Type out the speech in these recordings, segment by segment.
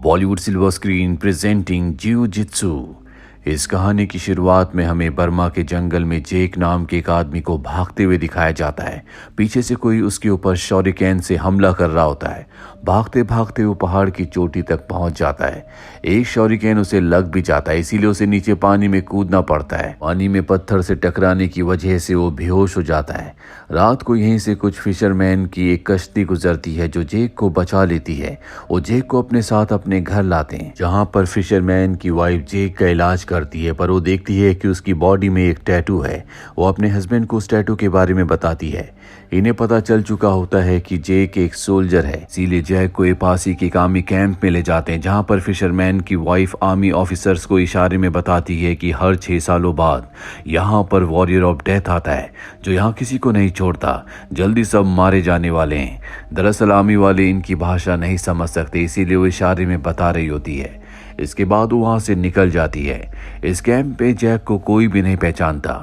Bollywood silver screen presenting जियो जित्सु। इस कहानी की शुरुआत में हमें बर्मा के जंगल में जेक नाम के एक आदमी को भागते हुए दिखाया जाता है। पीछे से कोई उसके ऊपर शॉरिकेन से हमला कर रहा होता है। भागते भागते वो पहाड़ की चोटी तक पहुंच जाता है। एक शॉरिकेन उसे लग भी जाता है, इसीलिए उसे नीचे पानी में कूदना पड़ता है। पानी में पत्थर से टकराने की वजह से वो बेहोश हो जाता है। रात को यहीं से कुछ फिशरमैन की एक कश्ती गुजरती है जो जेक को बचा लेती है। वो जेक को अपने साथ अपने घर लाते हैं, जहाँ पर फिशरमैन की वाइफ जेक का इलाज करती है। पर वो देखती है कि उसकी बॉडी में एक टैटू है। वो अपने हस्बैंड को उस टैटू के बारे में बताती है। इन्हें पता चल चुका होता है कि जेक एक सोल्जर है, इसीलिए जैक को एक पासी के आर्मी कैंप में ले जाते हैं, जहां पर फिशरमैन की वाइफ आर्मी ऑफिसर्स को इशारे में बताती है कि हर 6 सालों बाद यहां पर वॉरियर ऑफ डेथ आता है जो यहां किसी को नहीं छोड़ता। जल्दी सब मारे जाने वाले हैं। दरअसल आर्मी वाले इनकी भाषा नहीं समझ सकते, इसीलिए वो इशारे में बता रही होती है। इसके बाद वो वहाँ से निकल जाती है। इस कैंप पे जैक को कोई भी नहीं पहचानता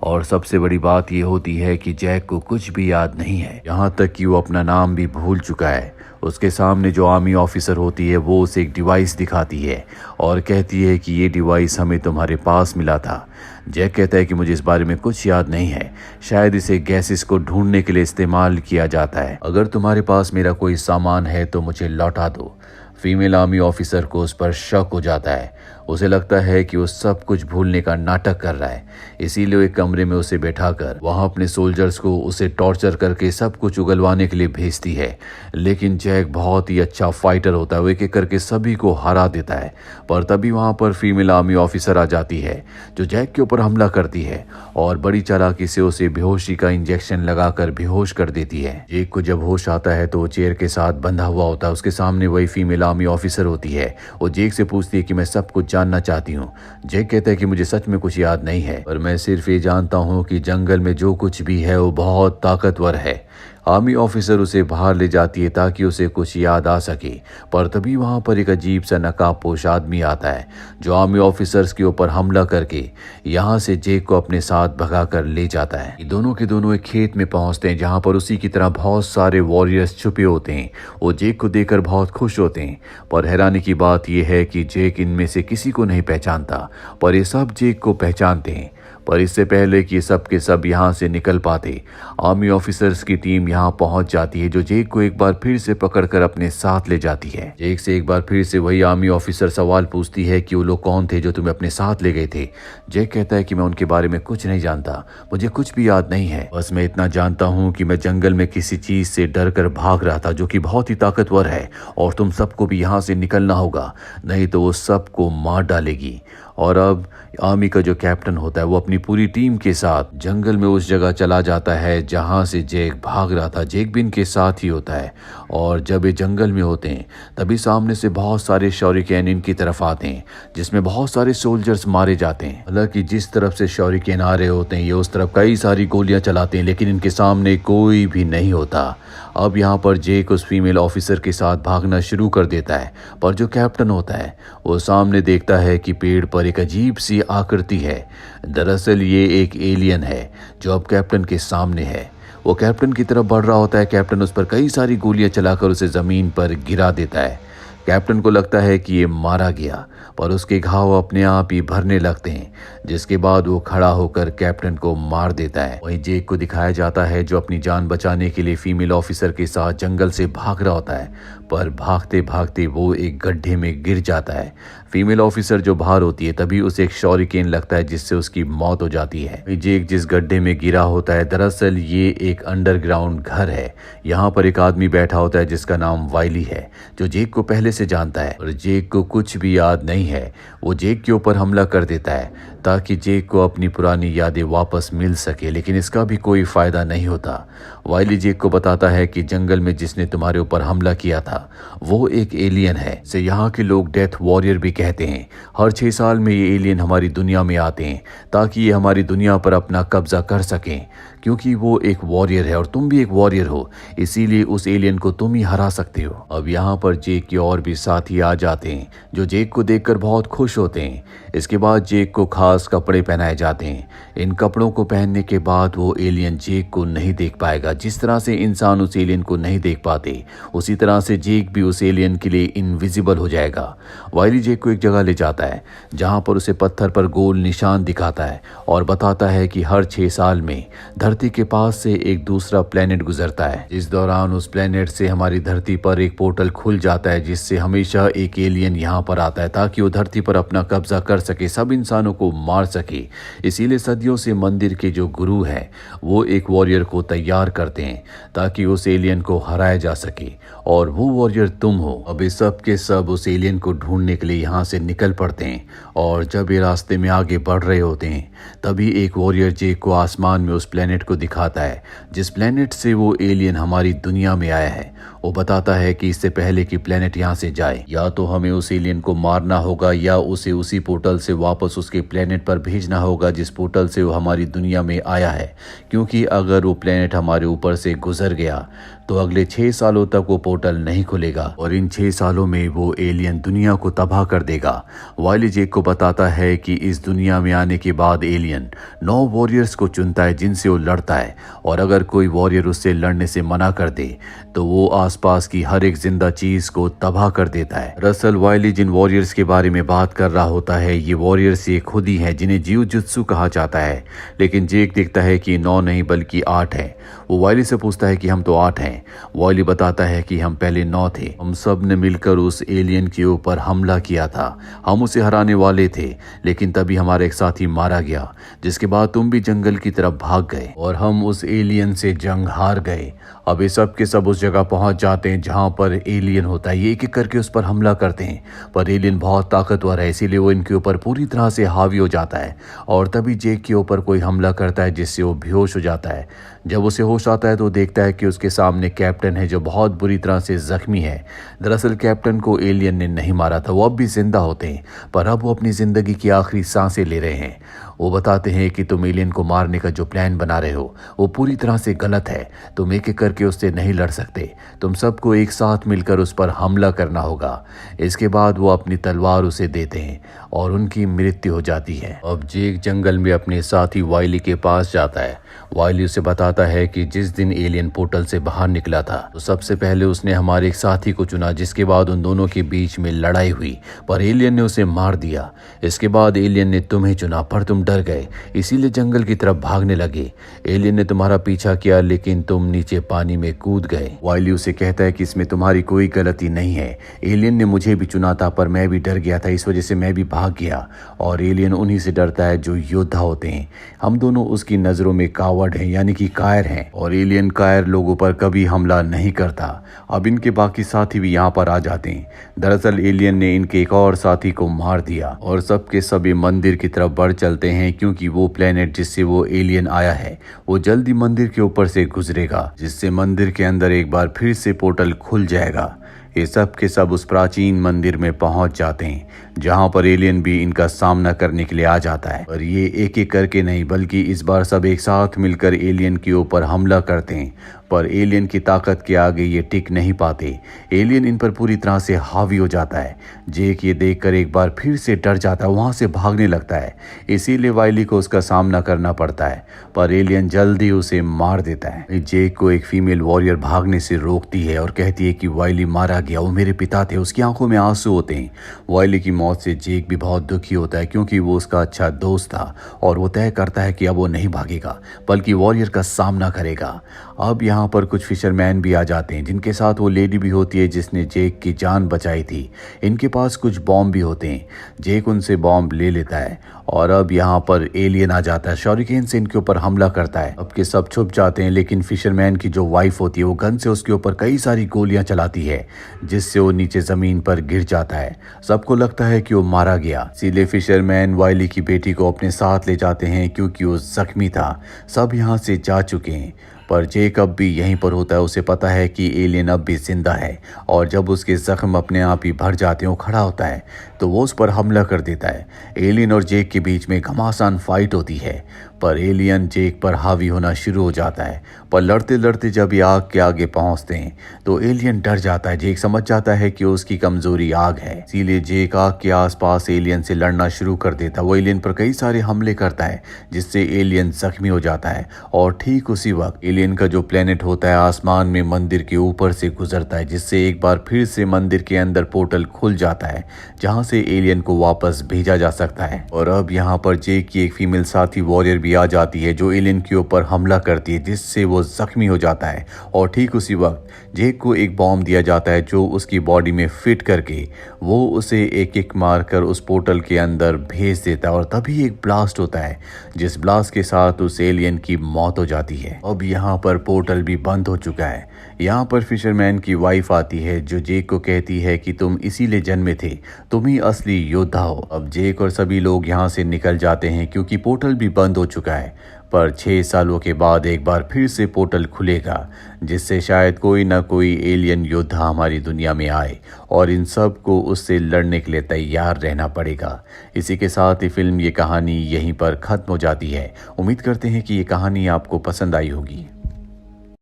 और सबसे बड़ी बात ये होती है कि जैक को कुछ भी याद नहीं है, यहाँ तक कि वो अपना नाम भी भूल चुका है। उसके सामने जो आर्मी ऑफिसर होती है वो उसे एक डिवाइस दिखाती है और कहती है कि ये डिवाइस हमें तुम्हारे पास मिला था। जैक कहता है कि मुझे इस बारे में कुछ याद नहीं है, शायद इसे गैसेस को ढूंढने के लिए इस्तेमाल किया जाता है। अगर तुम्हारे पास मेरा कोई सामान है तो मुझे लौटा दो। फीमेल आर्मी ऑफिसर को उस पर शक हो जाता है। उसे लगता है कि वो सब कुछ भूलने का नाटक कर रहा है, इसीलिए वो एक कमरे में उसे बैठाकर वहां अपने सोल्जर्स को उसे टॉर्चर करके सब कुछ उगलवाने के लिए भेजती है। लेकिन जैक बहुत ही अच्छा फाइटर होता है, वो एक एक करके सभी को हरा देता है। पर तभी वहां पर फीमेल आर्मी ऑफिसर आ जाती है जो जैक के ऊपर हमला करती है और बड़ी चालाकी से उसे बेहोशी का इंजेक्शन लगाकर बेहोश कर देती है। जैक को जब होश आता है तो वो चेयर के साथ बंधा हुआ होता है। उसके सामने वही फीमेल आर्मी ऑफिसर होती है। वो जैक से पूछती है कि मैं सब कुछ जानना चाहती हूँ। जैक कहता है कि मुझे सच में कुछ याद नहीं है, पर मैं सिर्फ ये जानता हूँ कि जंगल में जो कुछ भी है वो बहुत ताकतवर है। आर्मी ऑफिसर उसे बाहर ले जाती है ताकि उसे कुछ याद आ सके, पर तभी वहां पर एक अजीब सा नकाबपोश आदमी आता है जो आर्मी ऑफिसर्स के ऊपर हमला करके यहां से जेक को अपने साथ भगा कर ले जाता है। ये दोनों के दोनों एक खेत में पहुंचते हैं जहां पर उसी की तरह बहुत सारे वॉरियर्स छुपे होते हैं। वो जेक को देखकर बहुत खुश होते हैं, पर हैरानी की बात यह है कि जेक इनमें से किसी को नहीं पहचानता, पर ये सब जेक को पहचानते हैं। पर इससे पहले कि सब के सब यहाँ से निकल पाते, आर्मी ऑफिसर्स की टीम यहाँ पहुंच जाती है जो जेक को एक बार फिर से पकड़कर अपने साथ ले जाती है। जेक से एक बार फिर से वही आर्मी ऑफिसर सवाल पूछती है कि वो लोग कौन थे जो तुम्हें अपने साथ ले गए थे। जेक कहता है कि मैं उनके बारे में कुछ नहीं जानता, मुझे कुछ भी याद नहीं है। बस मैं इतना जानता हूँ कि मैं जंगल में किसी चीज से डर कर भाग रहा था जो कि बहुत ही ताकतवर है और तुम सबको भी यहाँ से निकलना होगा, नहीं तो वो सबको मार डालेगी। और अब आर्मी का जो कैप्टन होता है वो अपनी पूरी टीम के साथ जंगल में उस जगह चला जाता है जहां से जेक भाग रहा था। जेक भी इनके साथ ही होता है और जब ये जंगल में होते हैं तभी सामने से बहुत सारे शॉरिकेन इनकी तरफ आते हैं जिसमें बहुत सारे सोल्जर्स मारे जाते हैं। हालांकि जिस तरफ से शॉरिकेन आ रहे होते हैं ये उस तरफ कई सारी गोलियां चलाते हैं, लेकिन इनके सामने कोई भी नहीं होता। अब यहाँ पर जेक उस फीमेल ऑफिसर के साथ भागना शुरू कर देता है, पर जो कैप्टन होता है वो सामने देखता है कि पेड़ पर एक अजीब सी आकृति है। दरअसल ये एक एलियन है जो अब कैप्टन के सामने है। वो कैप्टन की तरफ बढ़ रहा होता है। कैप्टन उस पर कई सारी गोलियां चलाकर उसे जमीन पर गिरा देता है। कैप्टन को लगता है कि ये मारा गया, पर उसके घाव अपने आप ही भरने लगते हैं, जिसके बाद वो खड़ा होकर कैप्टन को मार देता है। वहीं जेक को दिखाया जाता है जो अपनी जान बचाने के लिए फीमेल ऑफिसर के साथ जंगल से भाग रहा होता है, पर भागते भागते वो एक गड्ढे में गिर जाता है। फीमेल ऑफिसर जो बाहर होती है तभी उसे एक शॉरिकेन लगता है जिससे उसकी मौत हो जाती है। जेक जिस गड्ढे में गिरा होता है दरअसल ये एक अंडरग्राउंड घर है। यहाँ पर एक आदमी बैठा होता है जिसका नाम वाइली है जो जेक को पहले से जानता है, और जेक को कुछ भी याद नहीं है। वो जेक के ऊपर हमला कर देता है ताकि जेक को अपनी पुरानी यादें वापस मिल सके, लेकिन इसका भी कोई फायदा नहीं होता। वाइली जेक को बताता है कि जंगल में जिसने तुम्हारे ऊपर हमला किया था वो एक एलियन है, इसे यहाँ के लोग डेथ वॉरियर भी कहते हैं। हर 6 साल में ये एलियन हमारी दुनिया में आते हैं ताकि ये हमारी दुनिया पर अपना कब्जा कर सकें। क्योंकि वो एक वॉरियर है और तुम भी एक वॉरियर हो, इसीलिए उस एलियन को तुम ही हरा सकते हो। अब यहाँ पर जेक के और भी साथी आ जाते हैं जो जेक को देखकर बहुत खुश होते हैं। इसके बाद जेक को खास कपड़े पहनाए जाते हैं। इन कपड़ों को पहनने के बाद वो एलियन जेक को नहीं देख पाएगा। जिस तरह से इंसान उस एलियन को नहीं देख पाते, उसी तरह से जेक भी उस एलियन के लिए इनविजिबल हो जाएगा। वाइली जेक को एक जगह ले जाता है जहाँ पर उसे पत्थर पर गोल निशान दिखाता है और बताता है कि हर 6 साल में धरती के पास से एक दूसरा प्लेनेट गुजरता है। इस दौरान उस प्लेनेट से हमारी धरती पर एक पोर्टल खुल जाता है जिससे हमेशा एक एलियन यहाँ पर आता है ताकि वो धरती पर अपना कब्जा कर सके, सब इंसानों को मार सके। इसीलिए सदियों से मंदिर के जो गुरु हैं वो एक वॉरियर को तैयार करते हैं ताकि उस एलियन को हराया जा सके, और वो वॉरियर तुम हो। अब ये सब के सब उस एलियन को ढूंढने के लिए यहाँ से निकल पड़ते हैं, और जब ये रास्ते में आगे बढ़ रहे होते हैं तभी एक वॉरियर जेक को आसमान में उस प्लेनेट को दिखाता है जिस प्लेनेट से वो एलियन हमारी दुनिया में आया है। वो बताता है कि इससे पहले कि प्लेनेट यहाँ से जाए, या तो हमें उस एलियन को मारना होगा या उसे उसी पोर्टल से वापस उसके प्लेनेट पर भेजना होगा जिस पोर्टल से वो हमारी दुनिया में आया है, क्योंकि अगर वो प्लेनेट हमारे ऊपर से गुजर गया तो अगले 6 सालों तक वो पोर्टल नहीं खुलेगा और इन 6 सालों में वो एलियन दुनिया को तबाह कर देगा। वाइली जेक को बताता है कि इस दुनिया में आने के बाद एलियन 9 वॉरियर्स को चुनता है जिनसे वो लड़ता है, और अगर कोई वॉरियर उससे लड़ने से मना कर दे तो वो आसपास की हर एक जिंदा चीज को तबाह कर देता है। दरअसल वाइली जिन वॉरियर्स के बारे में बात कर रहा होता है ये वॉरियर्स ये खुद ही हैं जिन्हें जियोजुत्सु कहा जाता है, लेकिन जेक देखता है कि 9 नहीं बल्कि 8 है। वो वाइली से पूछता है कि हम तो 8 हैं। वाइली बताता है कि हम पहले 9 थे, हम सब ने मिलकर उस एलियन के ऊपर हमला किया था, हम उसे हराने वाले थे, लेकिन तभी हमारा एक साथी मारा गया, जिसके बाद तुम भी जंगल की तरफ भाग गए और हम उस एलियन से जंग हार गए। अब ये सब के सब उस जगह पहुंच जाते हैं जहां पर एलियन होता है। ये एक एक करके उस पर हमला करते हैं, पर एलियन बहुत ताकतवर है इसीलिए वो इनके ऊपर पूरी तरह से हावी हो जाता है, और तभी जेक के ऊपर कोई हमला करता है जिससे वो बेहोश हो जाता है। जब उसे होश आता है तो देखता है कि उसके सामने कैप्टन है जो बहुत बुरी तरह से जख्मी है। दरअसल कैप्टन को एलियन ने नहीं मारा था, वो अब भी जिंदा होते हैं, पर अब वो अपनी जिंदगी की आखिरी सांसें ले रहे हैं। वो बताते हैं कि तुम एलियन को मारने का जो प्लान बना रहे हो वो पूरी तरह से गलत है, तुम एक एक करके उससे नहीं लड़ सकते, तुम सबको एक साथ मिलकर उस पर हमला करना होगा। इसके बाद वो अपनी तलवार उसे देते हैं और उनकी मृत्यु हो जाती है। अब जेक जंगल में अपने साथी वाइली के पास जाता है। वाइली उसे बताता है कि जिस दिन एलियन पोर्टल से बाहर निकला था तो सबसे पहले उसने हमारे एक साथी को चुना, जिसके बाद उन दोनों के बीच में लड़ाई हुई पर एलियन ने उसे मार दिया। इसके बाद एलियन ने तुम्हें चुना पर तुम डर गए, इसीलिए जंगल की तरफ भागने लगे। एलियन ने तुम्हारा पीछा किया लेकिन तुम नीचे पानी में कूद गए। वाइली उसे कहता है कि इसमें तुम्हारी कोई गलती नहीं है, एलियन ने मुझे भी चुना था पर मैं भी डर गया था, इस वजह से मैं भी भाग गया, और एलियन उन्हीं से डरता है जो योद्धा होते हैं। हम दोनों उसकी नजरों में कावड़ हैं यानी कि कायर हैं, और एलियन कायर लोगों पर कभी हमला नहीं करता। अब इनके बाकी साथी भी यहाँ पर आ जाते हैं। दरअसल एलियन ने इनके एक और साथी को मार दिया और सबके सभी मंदिर की तरफ बढ़ चलते हैं, क्योंकि वो प्लेनेट जिससे वो एलियन आया है वो जल्दी मंदिर के ऊपर से गुजरेगा, जिससे मंदिर के अंदर एक बार फिर से पोर्टल खुल जाएगा। ये सब के सब उस प्राचीन मंदिर में पहुंच जाते हैं जहां पर एलियन भी इनका सामना करने के लिए आ जाता है, और ये एक एक करके नहीं बल्कि इस बार सब एक साथ मिलकर एलियन के ऊपर हमला करते हैं, पर एलियन की ताकत के आगे ये टिक नहीं पाते। एलियन इन पर पूरी तरह से हावी हो जाता है। जेक ये देखकर एक बार फिर से डर जाता है, वहां से भागने लगता है, इसीलिए वाइली को उसका सामना करना पड़ता है, पर एलियन जल्दी उसे मार देता है। जेक को एक फीमेल वॉरियर भागने से रोकती है और कहती है कि वाइली मारा गया, वो मेरे पिता थे। उसकी आंखों में आंसू होते हैं। वाइली की मौत से जेक भी बहुत दुखी होता है क्योंकि वो उसका अच्छा दोस्त था, और वो तय करता है कि अब वो नहीं भागेगा बल्कि वॉरियर का सामना करेगा। अब यहाँ पर कुछ फिशरमैन भी आ जाते हैं जिनके साथ वो लेडी भी होती है जिसने जेक की जान बचाई थी। इनके पास कुछ बॉम्ब भी होते हैं। जेक उनसे बॉम्ब ले लेता है और अब यहाँ पर एलियन आ जाता है, शॉरिकेन से इनके ऊपर हमला करता है। अब के सब छुप जाते हैं, लेकिन फिशरमैन की जो वाइफ होती है वो गन से उसके ऊपर कई सारी गोलियां चलाती है जिससे वो नीचे जमीन पर गिर जाता है। सबको लगता है कि वो मारा गया, इसीलिए फिशरमैन वाइली की बेटी को अपने साथ ले जाते हैं क्योंकि वो जख्मी था। सब यहाँ से जा चुके हैं। पर जेक अब भी यहीं पर होता है। उसे पता है कि एलियन अब भी जिंदा है और जब उसके जख्म अपने आप ही भर जाते हैं, वो खड़ा होता है तो वो उस पर हमला कर देता है। एलियन और जेक के बीच में घमासान फाइट होती है, पर एलियन जेक पर हावी होना शुरू हो जाता है। पर लड़ते लड़ते जब ये आग के आगे पहुंचते हैं तो एलियन डर जाता है। जेक समझ जाता है कि उसकी कमजोरी आग है, इसीलिए जेक आग के आसपास एलियन से लड़ना शुरू कर देता है। वो एलियन पर कई सारे हमले करता है जिससे एलियन जख्मी हो जाता है और ठीक उसी वक्त एलियन का जो प्लेनेट होता है आसमान में मंदिर के ऊपर से गुजरता है, जिससे एक बार फिर से मंदिर के अंदर पोर्टल खुल जाता है जहां से एलियन को वापस भेजा जा सकता है। और अब यहाँ पर जेक की एक फीमेल साथी वॉरियर भी आ जाती है जो एलियन के ऊपर हमला करती है, जिससे वो जख्मी हो जाता है। और ठीक उसी वक्त जेक को एक बॉम्ब दिया जाता है जो उसकी बॉडी में फिट करके वो उसे एक एक मारकर उस पोर्टल के अंदर भेज देता है। और तभी एक ब्लास्ट होता है जिस ब्लास्ट के साथ उस एलियन की मौत हो जाती है। अब यहाँ पर पोर्टल भी बंद हो चुका है। यहाँ पर फिशरमैन की वाइफ आती है जो जेक को कहती है कि तुम इसीलिए जन्मे थे, तुम ही असली योद्धा हो। अब जेक और सभी लोग यहाँ से निकल जाते हैं क्योंकि पोर्टल भी बंद हो चुका है। पर 6 सालों के बाद एक बार फिर से पोर्टल खुलेगा जिससे शायद कोई ना कोई एलियन योद्धा हमारी दुनिया में आए और इन सब को उससे लड़ने के लिए तैयार रहना पड़ेगा। इसी के साथ ही फिल्म ये कहानी यहीं पर ख़त्म हो जाती है। उम्मीद करते हैं कि ये कहानी आपको पसंद आई होगी।